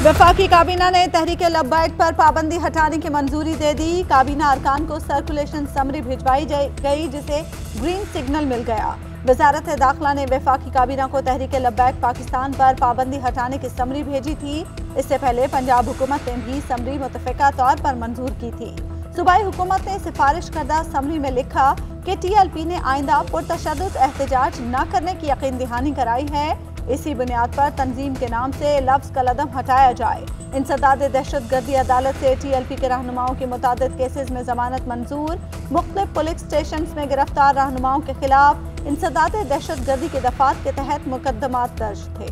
वफाकी काबीना ने तहरीक लब्बैक पर पाबंदी हटाने की मंजूरी दे दी। काबीना अरकान को सर्कुलेशन समरी भिजवाई गई, जिसे ग्रीन सिग्नल मिल गया। वजारत दाखिला ने वफाकी काबीना को तहरीक लब्बैक पाकिस्तान पर पाबंदी हटाने की समरी भेजी थी। इससे पहले पंजाब हुकूमत ने भी समरी मुतफ़िका तौर पर मंजूर की थी। सूबाई हुकूमत ने सिफारिश करदा समरी में लिखा कि TLP ने आइंदा पुरतशद्दुद एहतजाज न करने की यकीन दहानी कराई है। इसी बुनियाद पर तंजीम के नाम से लफ्ज़ कलदम हटाया जाए। इंसदाद दहशतगर्दी अदालत से TLP के रहनुमाओं के मुतादिद केसेस में जमानत मंजूर। मुख्तलिफ पुलिस स्टेशन में गिरफ्तार रहनुमाओं के खिलाफ इंसदाद दहशतगर्दी के दफात के तहत मुकदमात दर्ज थे।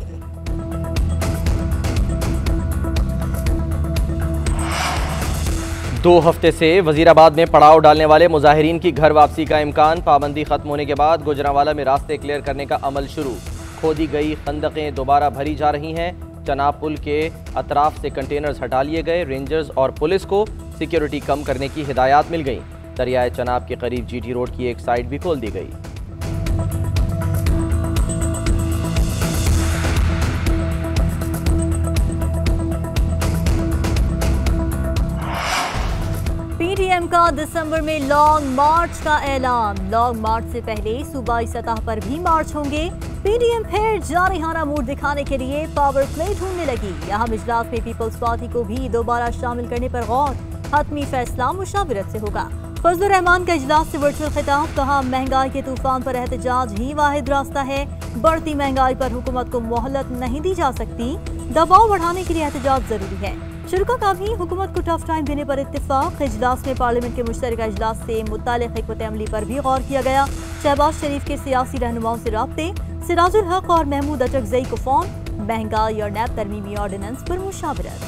दो हफ्ते से वजीराबाद में पड़ाव डालने वाले मुजाहिरीन की घर वापसी का इम्कान। पाबंदी खत्म होने के बाद गुजरांवाला में रास्ते क्लियर करने का अमल शुरू। खोदी गई खंदकें दोबारा भरी जा रही हैं। चनाब पुल के अतराफ से कंटेनर्स हटा लिए गए। रेंजर्स और पुलिस को सिक्योरिटी कम करने की हिदायत मिल गई। दरियाए चनाब के करीब GT रोड की एक साइड भी खोल दी गई। PDM का दिसंबर में लॉन्ग मार्च का ऐलान। लॉन्ग मार्च से पहले सूबाई सतह पर भी मार्च होंगे। PDM फिर जारिहाना मूड दिखाने के लिए पावर प्ले ढूंढने लगी। अहम इजलास में पीपल्स पार्टी को भी दोबारा शामिल करने पर गौर। हतमी फैसला मुशावरत से होगा। फजलुर रहमान का इजलास से वर्चुअल खिताब। कहा, महंगाई के तूफान पर एहतजाज ही वाहिद रास्ता है। बढ़ती महंगाई पर हुकूमत को मोहलत नहीं दी जा सकती। दबाव बढ़ाने के लिए एहतजाज जरूरी है। शुरा का भी हुकूमत को टफ टाइम देने पर इत्तेफाक। इजलास में पार्लियामेंट के मुश्तरका इजलास से मुताल्लिक़ हिकमत अमली पर भी गौर किया गया। शहबाज शरीफ के सियासी रहनुमाओं से राब्ते। सिराजुल हक और महमूद अटकज़ई को फोन। महंगाई और नैब तरमीमी ऑर्डिनेंस पर मुशावरत।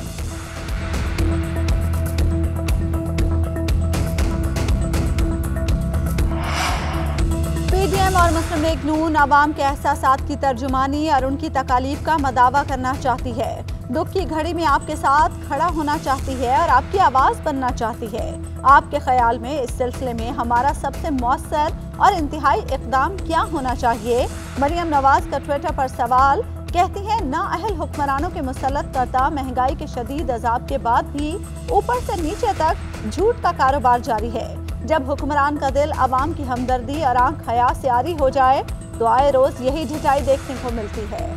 PDM और मुस्लिम लीग नून अवाम के एहसासात की तर्जुमानी और उनकी तकालीफ का मदावा करना चाहती है। दुख की घड़ी में आपके साथ खड़ा होना चाहती है और आपकी आवाज़ बनना चाहती है। आपके ख्याल में इस सिलसिले में हमारा सबसे मौसर और इंतहाई इक़दाम क्या होना चाहिए? मरियम नवाज का ट्विटर पर सवाल। कहती हैं, नाअहल हुक्मरानों के मुसल्लत करता महंगाई के शदीद अजाब के बाद भी ऊपर से नीचे तक झूठ का कारोबार जारी है। जब हुक्मरान का दिल आवाम की हमदर्दी और आंख हया से आरी हो जाए तो आए रोज यही ढिठाई देखने को मिलती है।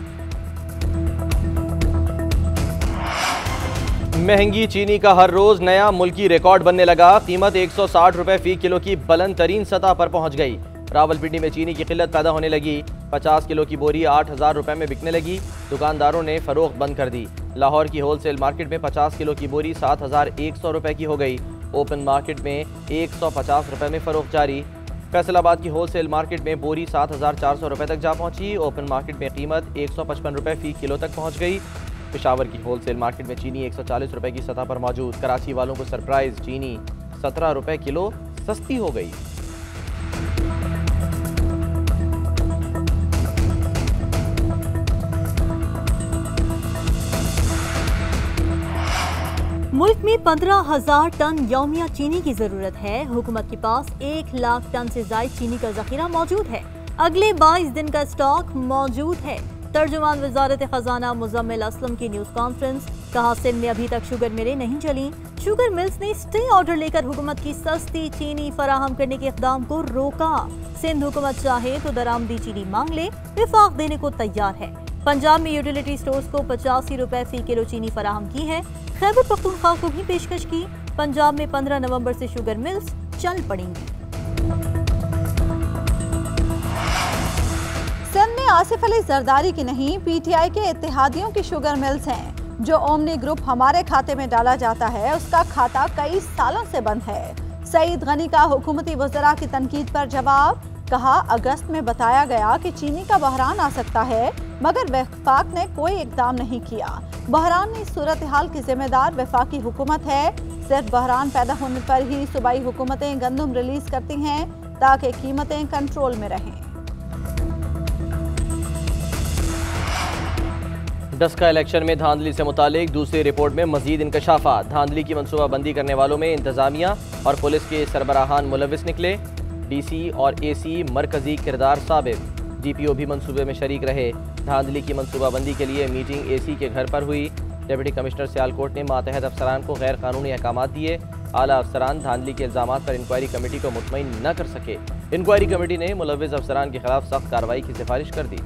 महंगी चीनी का हर रोज नया मुल्की रिकॉर्ड बनने लगा। कीमत 160 रुपए फी किलो की बुलंद तरीन सतह पर पहुंच गई। रावलपिंडी में चीनी की किल्लत पैदा होने लगी। 50 किलो की बोरी 8000 रुपए में बिकने लगी। दुकानदारों ने फरोख्त बंद कर दी। लाहौर की होलसेल मार्केट में 50 किलो की बोरी 7100 रुपए की हो गई। ओपन मार्केट में 150 रुपए में फरोख्त जारी। फैसलाबाद की होलसेल मार्केट में बोरी 7400 रुपए तक जा पहुंची। ओपन मार्केट में कीमत 155 रुपए फी किलो तक पहुंच गई। पेशावर की होलसेल मार्केट में चीनी 140 रुपए की सतह पर मौजूद। कराची वालों को सरप्राइज, चीनी 17 रुपए किलो सस्ती हो गई। मुल्क में 15,000 टन यौमिया चीनी की जरूरत है। हुकूमत के पास 1 लाख टन से ज्यादा चीनी का जखीरा मौजूद है। अगले 22 दिन का स्टॉक मौजूद है। तर्जुमान वजारत खजाना मुजम्मिल असलम की न्यूज कॉन्फ्रेंस। कहा, सिंध में अभी तक शुगर मिलें नहीं चली। शुगर मिल्स ने स्टे ऑर्डर लेकर हुकूमत की सस्ती चीनी फराहम करने के इक़दाम को रोका। सिंध हुकूमत चाहे तो दरामदी चीनी मांग ले, विफाक देने को तैयार है। पंजाब में यूटिलिटी स्टोर्स को 85 रुपए फी किलो चीनी फराहम की है। खैबर पख्तूनख्वा को भी पेशकश की। पंजाब में 15 नवंबर से शुगर मिल्स चल पड़ेंगी। सिंध में आसिफ अली जरदारी की नहीं, PTI के इत्तेहादियों की शुगर मिल्स हैं। जो ओमनी ग्रुप हमारे खाते में डाला जाता है उसका खाता कई सालों से बंद है। सईद गनी का हुकूमती वज़रा की तनकीद पर जवाब। कहा, अगस्त में बताया गया कि चीनी का बहरान आ सकता है, मगर वफाक ने कोई इकदाम नहीं किया। बहरान की सूरत हाल की जिम्मेदार वफाकी हुकूमत है। सिर्फ बहरान पैदा होने पर ही सूबाई हुकूमतें गंदम रिलीज करती हैं ताकि कीमतें कंट्रोल में रहें। डस्का इलेक्शन में धांधली से मुतालिक दूसरी रिपोर्ट में मजीद इंकशाफात। धांधली की मनसूबाबंदी करने वालों में इंतजामिया और पुलिस के सरबराहान मुलविस निकले। DC और AC मरकजी किरदार साबित। DPO भी मंसूबे में शरीक रहे। धांधली की मनसूबाबंदी के लिए मीटिंग AC के घर पर हुई। डिप्टी कमिश्नर सियालकोट ने मातहत अफसरान को गैर कानूनी अहकाम दिए। आला अफसरान धांधली के इल्जाम पर इंक्वायरी कमेटी को मुतमईन न कर सके। इंक्वायरी कमेटी ने मुलव्विस अफसरान के खिलाफ सख्त कार्रवाई की सिफारिश कर दी।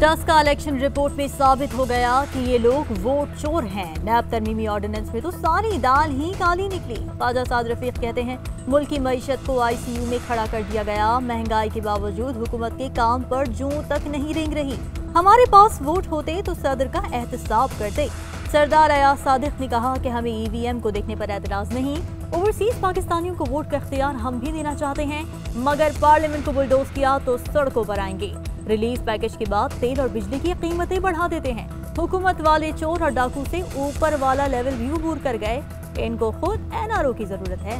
10 का इलेक्शन रिपोर्ट में साबित हो गया कि ये लोग वोट चोर हैं। नैब तरमीमी ऑर्डिनेंस में तो सारी दाल ही काली निकली। ख्वाजा साद रफीक कहते हैं मुल्क की मईशत को ICU में खड़ा कर दिया गया। महंगाई के बावजूद हुकूमत के काम पर जूं तक नहीं रेंग रही। हमारे पास वोट होते तो सदर का एहतसाब करते। सरदार अयाज सादिक ने कहा कि हमें EVM को देखने पर एतराज नहीं। ओवरसीज पाकिस्तानियों को वोट का इख्तियार हम भी देना चाहते हैं, मगर पार्लियामेंट को बुलडोज किया तो सड़कों पर आएंगे। रिलीफ पैकेज के बाद तेल और बिजली की कीमतें बढ़ा देते हैं। हुकूमत वाले चोर और डाकू से ऊपर वाला लेवल भी अबूर कर गए। इनको खुद NRO की जरूरत है।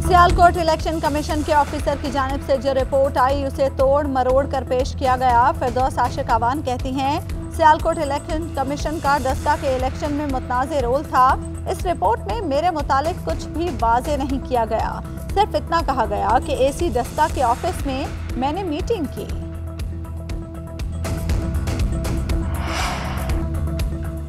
सियालकोट इलेक्शन कमीशन के ऑफिसर की जानिब से जो रिपोर्ट आई उसे तोड़ मरोड़ कर पेश किया गया। फिरदौस आशिक अवान कहती हैं सियालकोट इलेक्शन कमीशन का डस्का के इलेक्शन में मुतनाज़े रोल था। इस रिपोर्ट में मेरे मुतालिक कुछ भी वाज़े नहीं किया गया। सिर्फ इतना कहा गया कि AC डस्का के ऑफिस में मैंने मीटिंग की।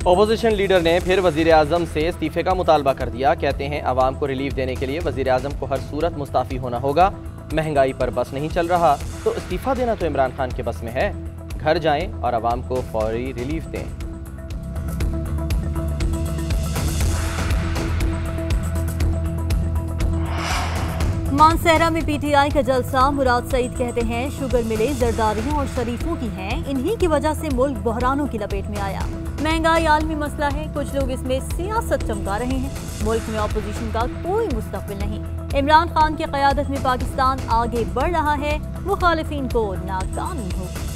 ओपोजिशन लीडर ने फिर वजीर आजम से इस्तीफे का मुतालबा कर दिया। कहते हैं अवाम को रिलीफ देने के लिए वजीर आजम को हर सूरत मुस्ताफी होना होगा। महंगाई पर बस नहीं चल रहा तो इस्तीफा देना तो इमरान खान के बस में है। घर जाएं और अवाम को फौरी रिलीफ दें। मानसहरा में PTI का जलसा। मुराद सईद कहते हैं शुगर मिलें जरदारियों और शरीफों की हैं। इन्हीं की वजह से मुल्क बहरानों की लपेट में आया। महंगाई आलमी मसला है, कुछ लोग इसमें सियासत चमका रहे हैं। मुल्क में अपोजिशन का कोई मुस्तकबिल नहीं। इमरान खान की क़यादत में पाकिस्तान आगे बढ़ रहा है। मुखालिफिन को नाकामी होगी।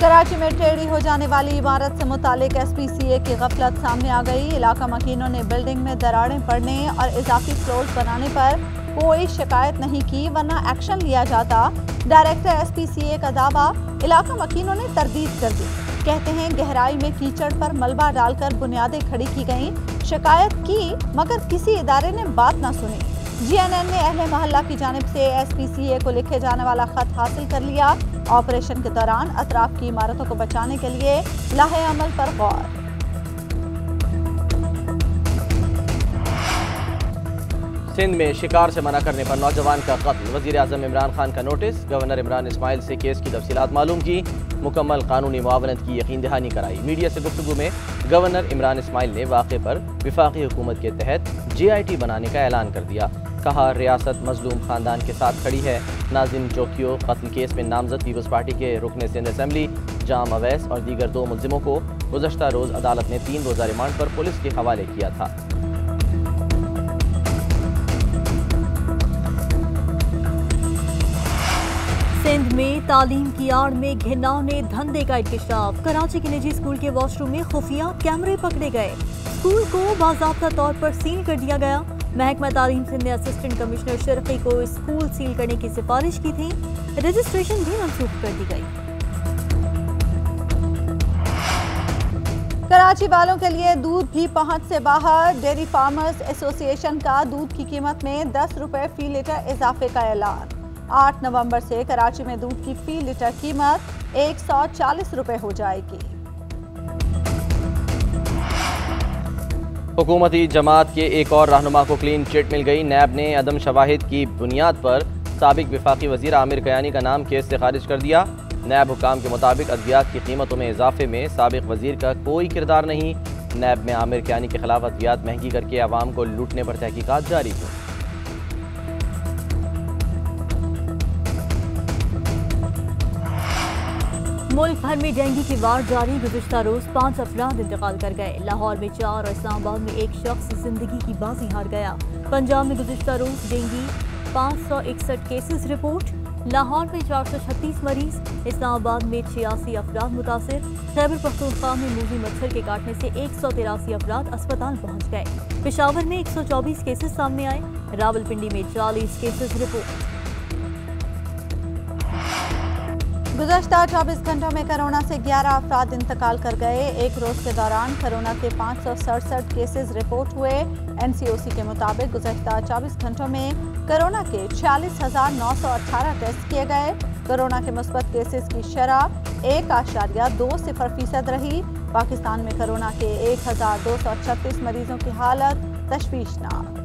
कराची में टेढ़ी हो जाने वाली इमारत से मुतालिक SPCA की गफलत सामने आ गई। इलाका मकीनों ने बिल्डिंग में दरारें पड़ने और इजाफी फ्लोर बनाने पर कोई शिकायत नहीं की, वरना एक्शन लिया जाता। डायरेक्टर SPCA का दावा, इलाका मकीनों ने तरदीद कर दी। कहते हैं गहराई में कीचड़ पर मलबा डालकर बुनियादें खड़ी की गईं। शिकायत की मगर किसी इदारे ने बात न सुनी। GNN ने अहले मोहल्ला की जानिब से SPCA को लिखे जाने वाला खत हासिल कर लिया। ऑपरेशन के दौरान अतराफ की इमारतों को बचाने के लिए लाहे अमल पर गौर। सिंध में शिकार से मना करने पर नौजवान का कत्ल। वजीर आजम इमरान खान का नोटिस। गवर्नर इमरान इस्माइल से केस की तफसीलात मालूम की। मुकम्मल कानूनी मुआवनत की यकीन दहानी कराई। मीडिया से गुफ्तगू में गवर्नर इमरान इस्माइल ने वाक़े पर विफाकी हुकूमत के तहत JIT बनाने का ऐलान कर दिया। कहा रियासत मजलूम खानदान के साथ खड़ी है। नाजिम चौकियो कत्ल केस में नामजद पीपल्स पार्टी के रुकन सिंध असम्बली जाम अवैस और दीगर 2 मुलजिमों को गुज़श्ता रोज़ अदालत ने 3 रोज़ा रिमांड पर पुलिस के हवाले किया था। सिंध में तालीम की आड़ में घिनौने धंधे का इंकशाफ। कराची के निजी स्कूल के वॉशरूम में खुफिया कैमरे पकड़े गए। स्कूल को बाज़ाब्ता तौर पर सील कर दिया गया। महकमा तालीम सिंध ने असिस्टेंट कमिश्नर शर्की को स्कूल सील करने की सिफारिश की थी। रजिस्ट्रेशन भी मंसूख कर दी गई। कराची वालों के लिए दूध भी पहुंच से बाहर। डेयरी फार्मर्स एसोसिएशन का दूध की कीमत में 10 रुपए फी लीटर इजाफे का ऐलान। 8 नवंबर से कराची में दूध की फी लीटर कीमत 140 रुपए हो जाएगी। हुकूमती जमात के एक और रहनुमा को क्लीन चिट मिल गई। नैब ने अदम शवाहिद की बुनियाद पर साबिक विफाकी वजीर आमिर कयानी का नाम केस से खारिज कर दिया। नैब हुकाम के मुताबिक अद्वियात की कीमतों में इजाफे में साबिक वजीर का कोई किरदार नहीं। नैब में आमिर कयानी के खिलाफ अद्वियात महंगी करके आवाम को लूटने पर तहकीकात जारी थी। मुल्क भर में डेंगू की वार जारी। गुज़िश्ता रोज 5 अफराद इंतकाल कर गए। लाहौर में 4 और इस्लामाबाद में 1 शख्स जिंदगी की बाजी हार गया। पंजाब में गुज़िश्ता रोज डेंगू 561 केसेस रिपोर्ट। लाहौर में 436 मरीज। इस्लामाबाद में 86 अफराद मुतासिर। खैबर पख्तूनख्वा में मूजी मच्छर के काटने से 183 अफराद अस्पताल पहुँच गए। पेशावर में 124 केसेस सामने आए। रावलपिंडी में 40 केसेस रिपोर्ट। गुज़श्ता 24 घंटों में कोरोना से 11 अफराद इंतकाल कर गए। एक रोज के दौरान कोरोना के 567 केसेस रिपोर्ट हुए। NCOC के मुताबिक गुज़श्ता 24 घंटों में कोरोना के 46,918 टेस्ट किए गए। कोरोना के मुस्बत केसेस की शरह 1.20% रही। पाकिस्तान में कोरोना के 1,236 मरीजों की हालत तशवीशनाक।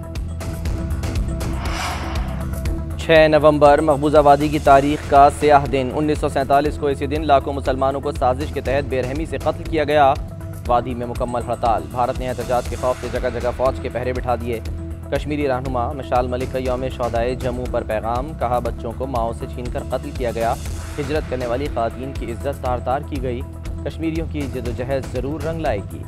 6 नवंबर मकबूजा वादी की तारीख का स्याह दिन। 1947 को इसी दिन लाखों मुसलमानों को साजिश के तहत बेरहमी से कत्ल किया गया। वादी में मुकम्मल हड़ताल। भारत ने एहतजाज के खौफ से जगह जगह फौज के पहरे बिठा दिए। कश्मीरी रहनुमा मशाल मलिक का यौम शोहदाए जम्मू पर पैगाम। कहा बच्चों को माओ से छीनकर कत्ल किया गया। हिजरत करने वाली ख़वातीन की इज्जत तार तार की गई। कश्मीरियों की जदोजहद ज़रूर रंग लाएगी।